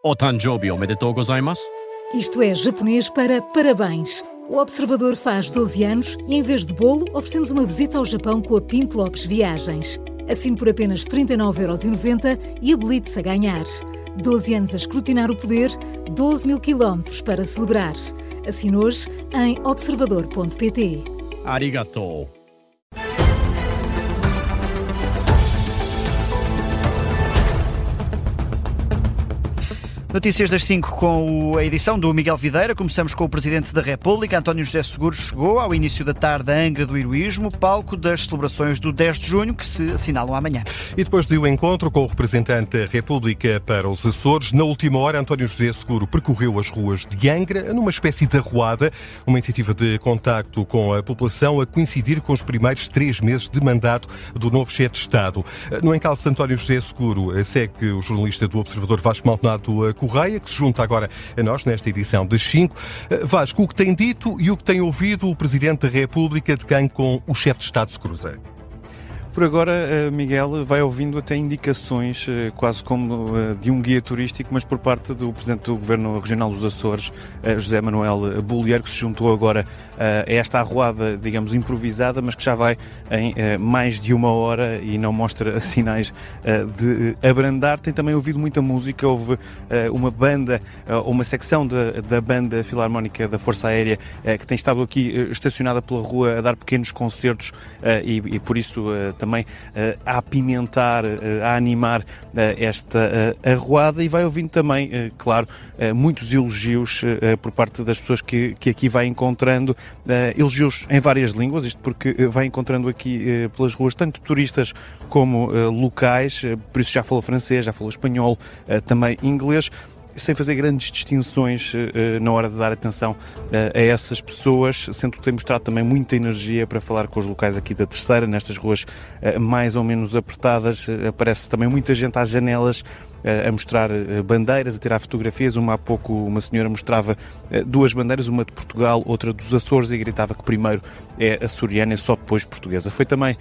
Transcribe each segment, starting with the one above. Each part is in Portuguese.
O Tanjobi omedetou gozaimasu. Isto é japonês para parabéns. O Observador faz 12 anos e, em vez de bolo, oferecemos uma visita ao Japão com a Pinto Lopes Viagens. Assine por apenas 39,90€ e habilite-se a ganhar. 12 anos a escrutinar o poder, 12 mil quilómetros para celebrar. Assine hoje em observador.pt. Arigatou. Notícias das 5 com a edição do Miguel Videira. Começamos com o Presidente da República. António José Seguro chegou ao início da tarde a Angra do Heroísmo, palco das celebrações do 10 de junho, que se assinalam amanhã. E depois de um encontro com o representante da República para os Açores, na última hora, António José Seguro percorreu as ruas de Angra numa espécie de arruada, uma iniciativa de contacto com a população a coincidir com os primeiros 3 meses de mandato do novo chefe de Estado. No encalço de António José Seguro, segue o jornalista do Observador Vasco Maldonado Correia, que se junta agora a nós nesta edição das 5. Vasco, o que tem dito e o que tem ouvido o Presidente da República de quem com o chefe de Estado se cruza? Por agora, Miguel, vai ouvindo até indicações, quase como de um guia turístico, mas por parte do Presidente do Governo Regional dos Açores, José Manuel Bolieiro, que se juntou agora a esta arruada, digamos, improvisada, mas que já vai em mais de 1 hora e não mostra sinais de abrandar. Tem também ouvido muita música, houve uma banda, uma secção da banda filarmónica da Força Aérea que tem estado aqui estacionada pela rua a dar pequenos concertos e por isso também a apimentar, a animar esta arruada, e vai ouvindo também, claro, muitos elogios por parte das pessoas que aqui vai encontrando, elogios em várias línguas, isto porque vai encontrando aqui pelas ruas tanto turistas como locais, por isso já falou francês, já falou espanhol, também inglês, sem fazer grandes distinções na hora de dar atenção a essas pessoas, sendo que tem mostrado também muita energia para falar com os locais aqui da Terceira, nestas ruas mais ou menos apertadas. Aparece também muita gente às janelas a mostrar bandeiras, a tirar fotografias. Há pouco uma senhora mostrava 2 bandeiras, uma de Portugal, outra dos Açores, e gritava que primeiro é açoriana e só depois portuguesa. Foi também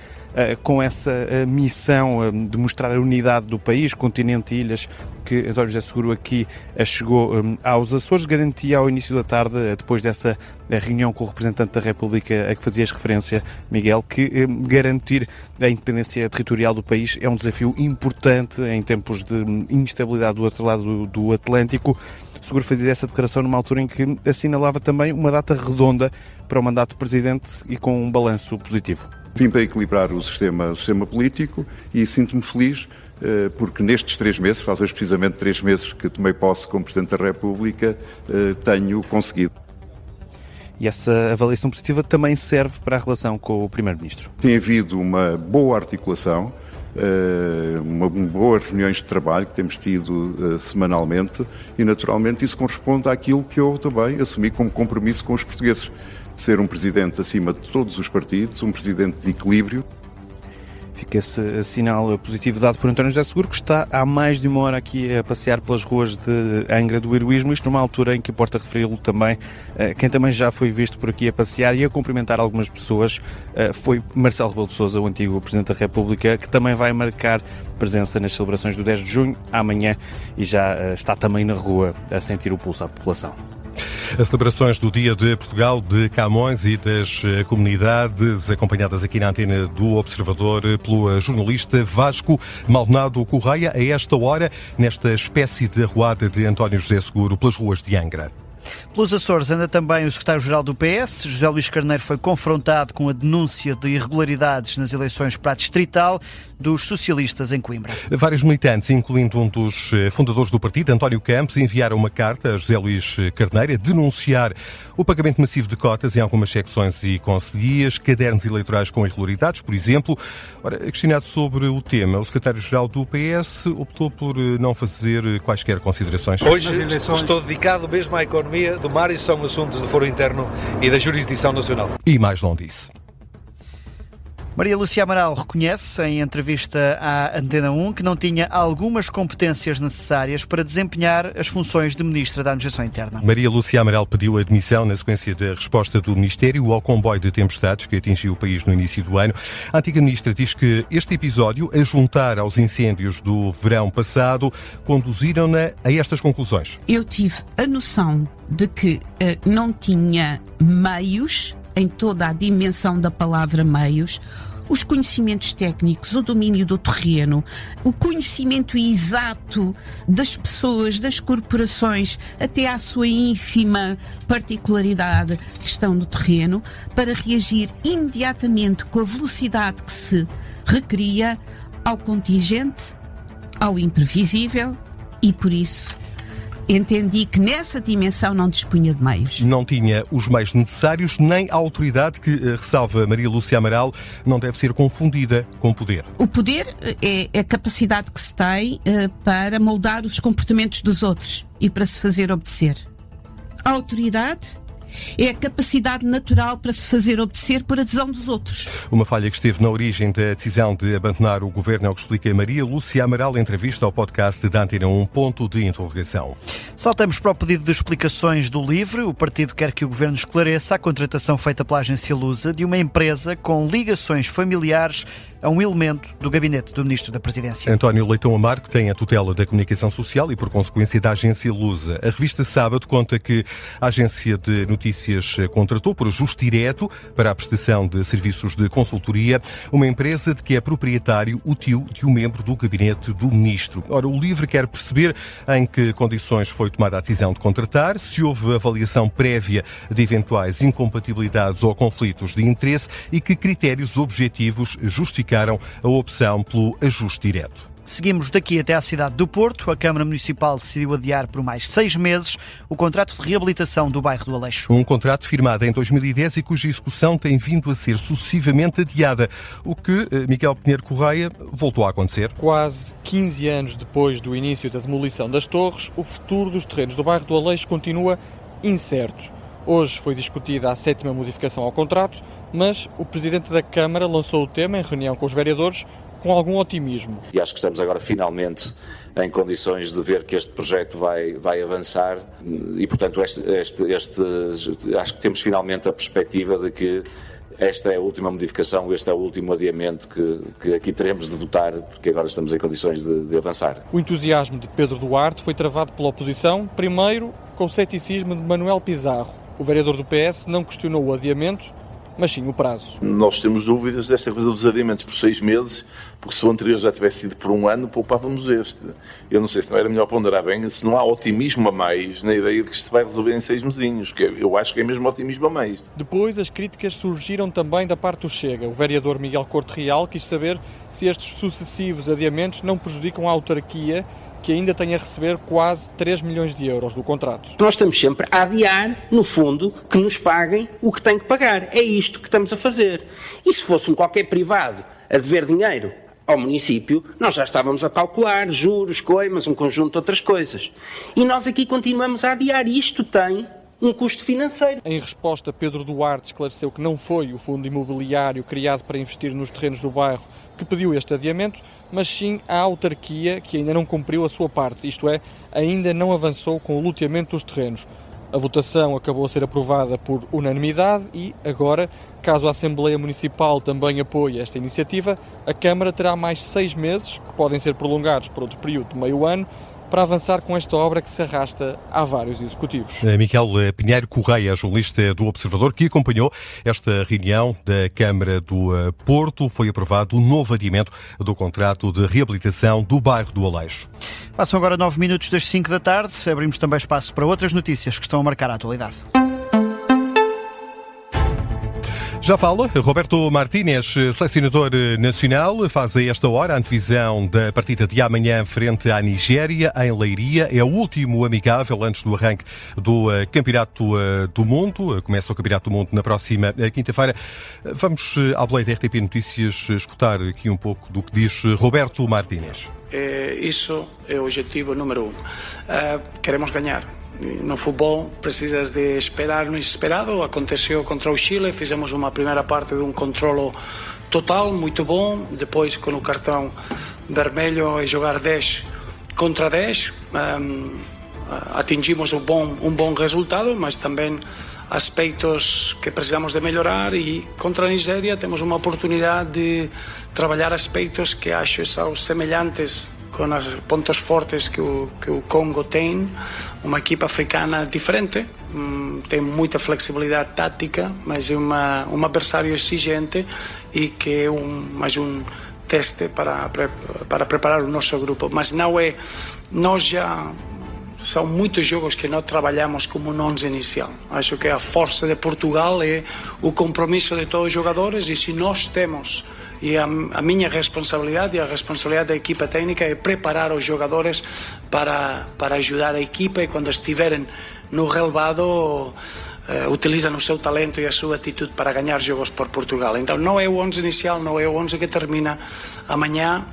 com essa missão de mostrar a unidade do país, continente e ilhas, que António José Seguro aqui chegou aos Açores. Garantia ao início da tarde, depois dessa reunião com o representante da República a que fazias referência, Miguel, que garantir a independência territorial do país é um desafio importante em tempos de instabilidade do outro lado do Atlântico. Seguro fazia essa declaração numa altura em que assinalava também uma data redonda para o mandato de Presidente e com um balanço positivo. Vim para equilibrar o sistema político e sinto-me feliz porque nestes 3 meses, faz hoje precisamente 3 meses que tomei posse como Presidente da República, tenho conseguido. E essa avaliação positiva também serve para a relação com o Primeiro-Ministro. Tem havido uma boa articulação, boas reuniões de trabalho que temos tido semanalmente, e naturalmente isso corresponde àquilo que eu também assumi como compromisso com os portugueses, de ser um Presidente acima de todos os partidos, um Presidente de equilíbrio. Fica esse sinal positivo dado por António José Seguro, que está há mais de 1 hora aqui a passear pelas ruas de Angra do Heroísmo, isto numa altura em que importa referi-lo também, quem também já foi visto por aqui a passear e a cumprimentar algumas pessoas foi Marcelo Rebelo de Sousa, o antigo Presidente da República, que também vai marcar presença nas celebrações do 10 de junho, amanhã, e já está também na rua a sentir o pulso à população. As celebrações do Dia de Portugal, de Camões e das comunidades, acompanhadas aqui na antena do Observador pelo jornalista Vasco Maldonado Correia, a esta hora, nesta espécie de arruada de António José Seguro pelas ruas de Angra. Pelos Açores anda também o secretário-geral do PS. José Luís Carneiro foi confrontado com a denúncia de irregularidades nas eleições para a distrital dos socialistas em Coimbra. Vários militantes, incluindo um dos fundadores do partido, António Campos, enviaram uma carta a José Luís Carneiro a denunciar o pagamento massivo de cotas em algumas secções e concelhias, cadernos eleitorais com irregularidades, por exemplo. Ora, questionado sobre o tema, o secretário-geral do PS optou por não fazer quaisquer considerações. Hoje estou dedicado mesmo à economia do mar, e são assuntos de foro interno e da jurisdição nacional. E mais não disse. Maria Lúcia Amaral reconhece, em entrevista à Antena 1, que não tinha algumas competências necessárias para desempenhar as funções de Ministra da Administração Interna. Maria Lúcia Amaral pediu admissão na sequência da resposta do Ministério ao comboio de tempestades que atingiu o país no início do ano. A antiga Ministra diz que este episódio, a juntar aos incêndios do verão passado, conduziram-na a estas conclusões. Eu tive a noção de que não tinha meios, em toda a dimensão da palavra meios, os conhecimentos técnicos, o domínio do terreno, o conhecimento exato das pessoas, das corporações, até à sua ínfima particularidade que estão no terreno, para reagir imediatamente com a velocidade que se requeria ao contingente, ao imprevisível, e por isso entendi que nessa dimensão não dispunha de meios. Não tinha os meios necessários, nem a autoridade que, ressalva Maria Lúcia Amaral, não deve ser confundida com poder. O poder é a capacidade que se tem para moldar os comportamentos dos outros e para se fazer obedecer. A autoridade é a capacidade natural para se fazer obedecer por adesão dos outros. Uma falha que esteve na origem da decisão de abandonar o governo, é o que explica Maria Lúcia Amaral em entrevista ao podcast da Antena 1, ponto de interrogação. Saltamos para o pedido de explicações do LIVRE. O partido quer que o governo esclareça a contratação feita pela agência Lusa de uma empresa com ligações familiares a um elemento do gabinete do Ministro da Presidência. António Leitão Amargo tem a tutela da comunicação social e, por consequência, da agência Lusa. A revista Sábado conta que a agência de notícias contratou por ajuste direto para a prestação de serviços de consultoria uma empresa de que é proprietário o tio de um membro do gabinete do Ministro. Ora, o LIVRE quer perceber em que condições foi tomada a decisão de contratar, se houve avaliação prévia de eventuais incompatibilidades ou conflitos de interesse e que critérios objetivos justificaram a opção pelo ajuste direto. Seguimos daqui até à cidade do Porto. A Câmara Municipal decidiu adiar por mais 6 meses o contrato de reabilitação do bairro do Aleixo. Um contrato firmado em 2010 e cuja execução tem vindo a ser sucessivamente adiada, o que Miguel Pinheiro Correia voltou a acontecer. Quase 15 anos depois do início da demolição das torres, o futuro dos terrenos do bairro do Aleixo continua incerto. Hoje foi discutida a 7ª modificação ao contrato, mas o Presidente da Câmara lançou o tema em reunião com os vereadores com algum otimismo. E acho que estamos agora finalmente em condições de ver que este projeto vai avançar e, portanto, acho que temos finalmente a perspectiva de que esta é a última modificação, este é o último adiamento que aqui teremos de votar, porque agora estamos em condições de avançar. O entusiasmo de Pedro Duarte foi travado pela oposição, primeiro com o ceticismo de Manuel Pizarro. O vereador do PS não questionou o adiamento, mas sim o prazo. Nós temos dúvidas desta coisa dos adiamentos por 6 meses, porque se o anterior já tivesse sido por 1 ano, poupávamos este. Eu não sei se não era melhor ponderar bem, se não há otimismo a mais na ideia de que isto se vai resolver em 6 mesinhos, que eu acho que é mesmo otimismo a mais. Depois, as críticas surgiram também da parte do Chega. O vereador Miguel Corte Real quis saber se estes sucessivos adiamentos não prejudicam a autarquia, que ainda tem a receber quase 3 milhões de euros do contrato. Nós estamos sempre a adiar, no fundo, que nos paguem o que têm que pagar. É isto que estamos a fazer. E se fosse qualquer privado a dever dinheiro ao município, nós já estávamos a calcular juros, coimas, um conjunto de outras coisas. E nós aqui continuamos a adiar. E isto tem um custo financeiro. Em resposta, Pedro Duarte esclareceu que não foi o fundo imobiliário criado para investir nos terrenos do bairro que pediu este adiamento, mas sim a autarquia, que ainda não cumpriu a sua parte, isto é, ainda não avançou com o loteamento dos terrenos. A votação acabou a ser aprovada por unanimidade e, agora, caso a Assembleia Municipal também apoie esta iniciativa, a Câmara terá mais 6 meses, que podem ser prolongados por outro período de meio ano, para avançar com esta obra que se arrasta há vários executivos. Miguel Pinheiro Correia, jornalista do Observador, que acompanhou esta reunião da Câmara do Porto. Foi aprovado o novo adiamento do contrato de reabilitação do bairro do Aleixo. Passam agora 9 minutos das 5 da tarde. Abrimos também espaço para outras notícias que estão a marcar a atualidade. Já fala, Roberto Martínez, selecionador nacional, faz a esta hora a antevisão da partida de amanhã frente à Nigéria, em Leiria. É o último amigável antes do arranque do Campeonato do Mundo. Começa o Campeonato do Mundo na próxima quinta-feira. Vamos à boleia da RTP Notícias escutar aqui um pouco do que diz Roberto Martínez. Isso é o objetivo número 1. Queremos ganhar. No futebol precisas de esperar no inesperado. Aconteceu contra o Chile, fizemos uma primeira parte de um controlo total, muito bom. Depois, com o cartão vermelho e jogar 10 contra 10, atingimos um bom resultado, mas também aspectos que precisamos de melhorar, e contra a Nigéria temos uma oportunidade de trabalhar aspectos que acho são semelhantes com os pontos fortes que o Congo tem. Uma equipa africana diferente, tem muita flexibilidade tática, mas é um adversário exigente e que é mais um teste para preparar o nosso grupo. Mas não é, nós já são muitos jogos que não trabalhamos como um 11 inicial. Acho que a força de Portugal é o compromisso de todos os jogadores, e se nós temos, e a minha responsabilidade e a responsabilidade da equipa técnica é preparar os jogadores para ajudar a equipa, e quando estiverem no relevado utilizam o seu talento e a sua atitude para ganhar jogos por Portugal. Então não é o 11 inicial, não é o 11 que termina amanhã.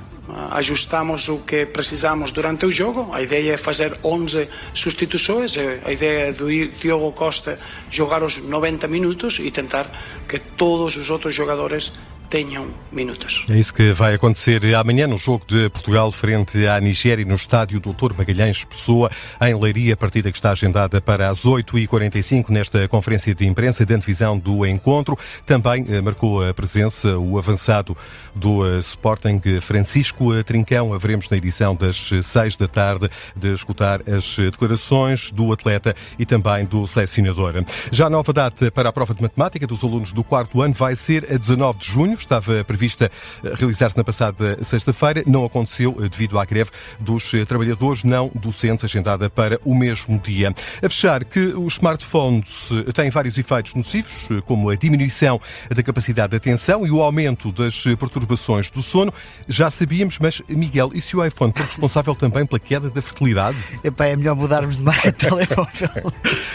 Ajustamos o que precisamos durante o jogo. A ideia é fazer 11 substituições. A ideia é do Diogo Costa jogar os 90 minutos e tentar que todos os outros jogadores tenham minutos. É isso que vai acontecer amanhã no jogo de Portugal frente à Nigéria, no estádio Dr. Magalhães Pessoa, em Leiria, partida que está agendada para as 8h45 nesta conferência de imprensa de antevisão do encontro. Também marcou a presença o avançado do Sporting, Francisco Trincão. Haveremos na edição das 6 da tarde de escutar as declarações do atleta e também do selecionador. Já a nova data para a prova de matemática dos alunos do 4º ano vai ser a 19 de junho. Estava prevista realizar-se na passada sexta-feira, não aconteceu devido à greve dos trabalhadores não docentes, agendada para o mesmo dia. A fechar que os smartphones têm vários efeitos nocivos, como a diminuição da capacidade de atenção e o aumento das perturbações do sono. Já sabíamos, mas Miguel, e se o iPhone for responsável também pela queda da fertilidade? Epá, é melhor mudarmos de marca de telemóvel.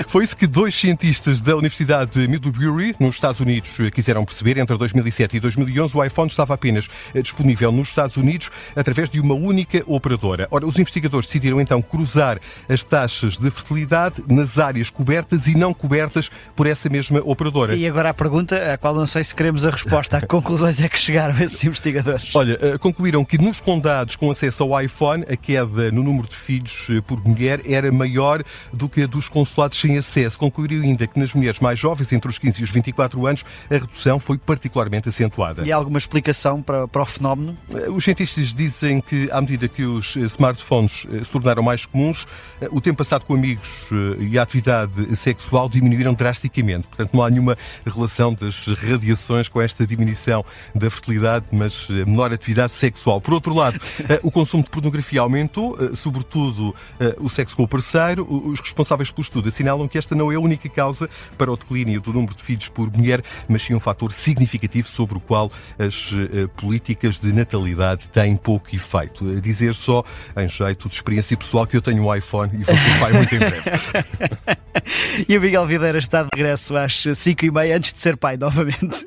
Foi isso que 2 cientistas da Universidade de Middlebury, nos Estados Unidos, quiseram perceber. Entre 2007 e 2011, o iPhone estava apenas disponível nos Estados Unidos através de uma única operadora. Ora, os investigadores decidiram então cruzar as taxas de fertilidade nas áreas cobertas e não cobertas por essa mesma operadora. E agora a pergunta, a qual não sei se queremos a resposta, a que conclusões é que chegaram esses investigadores? Olha, concluíram que nos condados com acesso ao iPhone, a queda no número de filhos por mulher era maior do que a dos consulados sem acesso. Concluíram ainda que nas mulheres mais jovens, entre os 15 e os 24 anos, a redução foi particularmente acentuada. E há alguma explicação para o fenómeno? Os cientistas dizem que, à medida que os smartphones se tornaram mais comuns, o tempo passado com amigos e a atividade sexual diminuíram drasticamente. Portanto, não há nenhuma relação das radiações com esta diminuição da fertilidade, mas menor atividade sexual. Por outro lado, o consumo de pornografia aumentou, sobretudo o sexo com o parceiro. Os responsáveis pelo estudo assinalam que esta não é a única causa para o declínio do número de filhos por mulher, mas sim um fator significativo sobre o qual as políticas de natalidade têm pouco efeito. A dizer só, em jeito de experiência pessoal, que eu tenho um iPhone e vou ser pai muito em breve. E o Miguel Videira está de regresso às 5h30, antes de ser pai novamente.